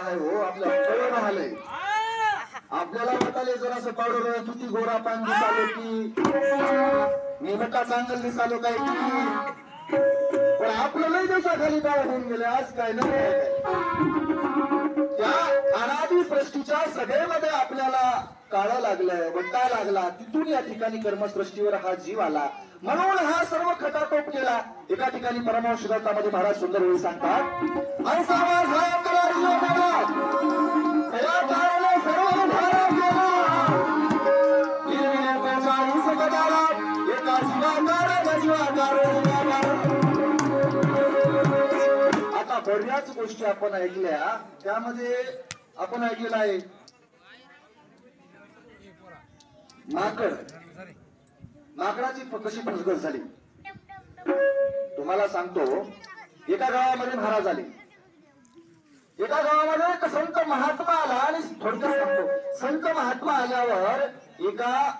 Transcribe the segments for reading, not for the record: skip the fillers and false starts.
नाही हो, आपल्या कळून आलंय. आपल्याला वाटाले जरासं पावडर किती गोरा पान दिसालो की मी नका चांगलं दिसालो काय की, पण आपलं लय दिवसाखाली काय होऊन गेले आज काय नाही. त्या अनादी सृष्टीच्या सगळ्यामध्ये आपल्याला काळा लागलं, वट्टा लागला, तिथून या ठिकाणी कर्मसृष्टीवर हा जीव आला. म्हणून हा सर्व खटाटोप केला. एका ठिकाणी परमहंस ग्रंथामध्ये महाराज सुंदर वेळी सांगतात, अंसावा झाला करायला गेला, त्या काळाने सर्व धारा केला, निर्विण्याचा उसकदारा, एका जीवाकार जीवाकार. आता बऱ्याच गोष्टी आपण ऐकल्या, त्यामध्ये आपण ऐकलेलं आहे माकड, माकडाची कशी फसगत झाली. तुम्हाला सांगतो, एका गावामध्ये महाराज आले. एका गावामध्ये एक संत महात्मा आला आणि थोडक्यात सांगतो, संत महात्मा आल्यावर एका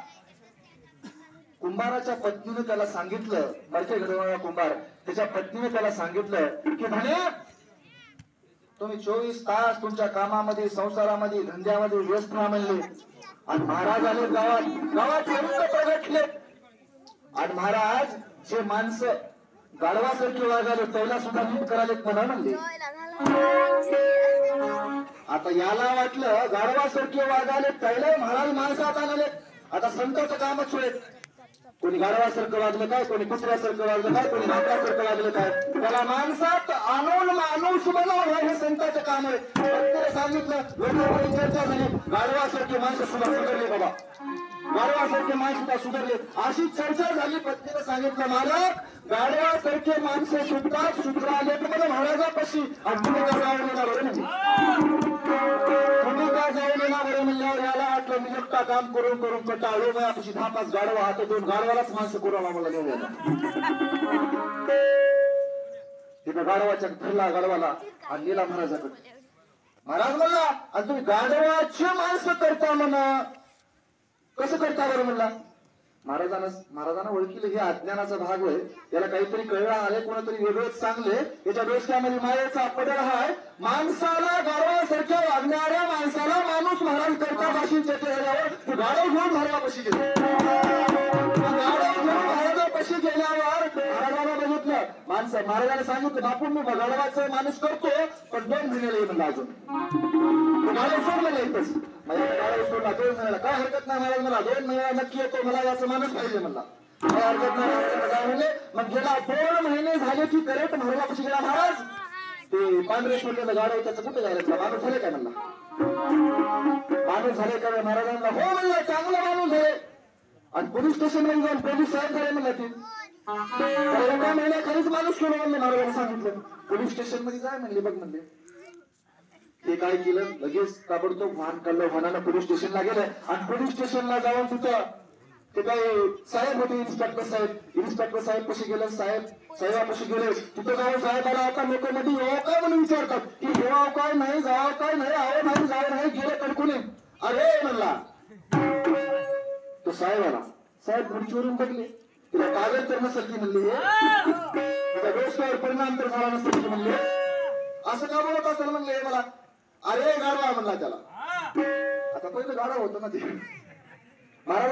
कुंभाराच्या पत्नीने त्याला सांगितलं, मरके घडवणारा कुंभार, त्याच्या पत्नीने त्याला सांगितलं की म्हणे तुम्ही 24 तास तुमच्या कामामध्ये, संसारामध्ये, धंद्यामध्ये व्यस्त राहा म्हणले. आणि महाराज आले गावात, गावात संत प्रगटले. आणि महाराज जे माणसं गाढवासारखी वागाले त्याला सुद्धा नीट करायला म्हणा म्हणले. आता याला वाटलं गाढवासारखे वागाले त्याला महाराज माणसात आले. आता संतांचं कामच होईल, कोणी गाढवासारखं वागलं काय, कोणी कुत्र्यासारखं वागलं काय, कोणी माकडासारखं वागलं काय, त्याला माणसात आणून माणूस बनवणं हे संतांचं काम आहे. भक्ताने सांगितलं, लोकांमध्ये चर्चा झाली, गाढवासारखे माणसं सुद्धा सुधारले बाबा, गाढवासारखे माणसं सुद्धा सुधारले, अशी चर्चा झाली. पत्नीने सांगितलं, महाराज गाढवासारखे माणसं सुटतात, सुधराले तर मला महाराजापाशी आणि तुम्ही का जाऊन येणार बरं म्हणजे, तुम्ही का जाऊन येणार बरं म्हणल्यावर याला वाटलं मी एकटा काम करून करून कंटाळलो, माझ्यापाशी 10-5 गाढवा हात, 2 गाढवालाच माणसं करून मला घेऊन येणार. तिथं गाढवाच्या ठरला गाढवाला आणि गेला महाराजाकडे. महाराज म्हणला, आणि तुम्ही गाढवाची माणसं करता म्हणा, कसं करता बरं म्हणला. महाराजांना ओळखील हे अज्ञानाचा भाग आहे, याला काहीतरी कळलं आले, कोणातरी वेगळंच चांगले, याच्या डोसक्यामध्ये मायेचा पडळ आहे. माणसाला गाढवासारख्या वागणाऱ्या माणसाला माणूस महाराज करता भाषण चर्चा झाल्यावर तू गाढव घेऊन महाराजापाशी गेले. गाढव घेऊन महाराजापाशी गेल्यावर महाराजांना बघितलं, माणसं महाराजांना सांगितलं, बापू मी गाढवाचं माणूस करतो पण 2 महिन्याला येईल म्हणला. अजून गाढव सोड मला येतच, गाढव सोडला 2 महिन्याला, काय हरकत नाही महाराज, मला 2 महिन्याला नक्की येतो, मला याचं माणूस पाहिजे म्हणला. काय हरकत नाही म्हणले. मग गेला 2 महिने झाले की करेक्ट महाराजापाशी गेला. महाराज ते पांढरे सोडलेलं गाढव त्याचं कुठे जायचं, माणूस झाले काय म्हणला, माणूस झाले का महाराजांना, हो म्हणलं चांगलं माणूस झाले. आणि पोलीस स्टेशन मध्ये जाऊन पोलीस साहेब झाले म्हणला, ते 1 महिन्याखालीच माणूस केलं म्हणलं. महाराजांनी सांगितलं पोलीस स्टेशन मध्ये जाय म्हणले. बघ म्हणले, ते काय केलं, लगेच ताबडतोब वाहन काढलं, वाहनानं पोलीस स्टेशनला गेलं. आणि पोलीस स्टेशनला जाऊन तिथं ते काही साहेब होते, इन्स्पेक्टर साहेब कसे गेले, साहेबापाशी गेले. तिथं जाऊन साहेबाला आता लोक मध्ये यावं काय म्हणून विचारतात की येवाव काय नाही, जावं काय नाही, आव नाही, जावं नाही, गेले कडकुने. अरे म्हणला तो साहेब आला, साहेब खुर्चीवरून बघले, तिला कागद तर नसेल की म्हणले, तिच्या डोसक्यावर परिणाम तर झाला नसेल की म्हणले, असं का बोलत असेल म्हणले मला. अरे गाढवा म्हणला त्याला, आता पहिलं गाढव होतं ना ते महाराज.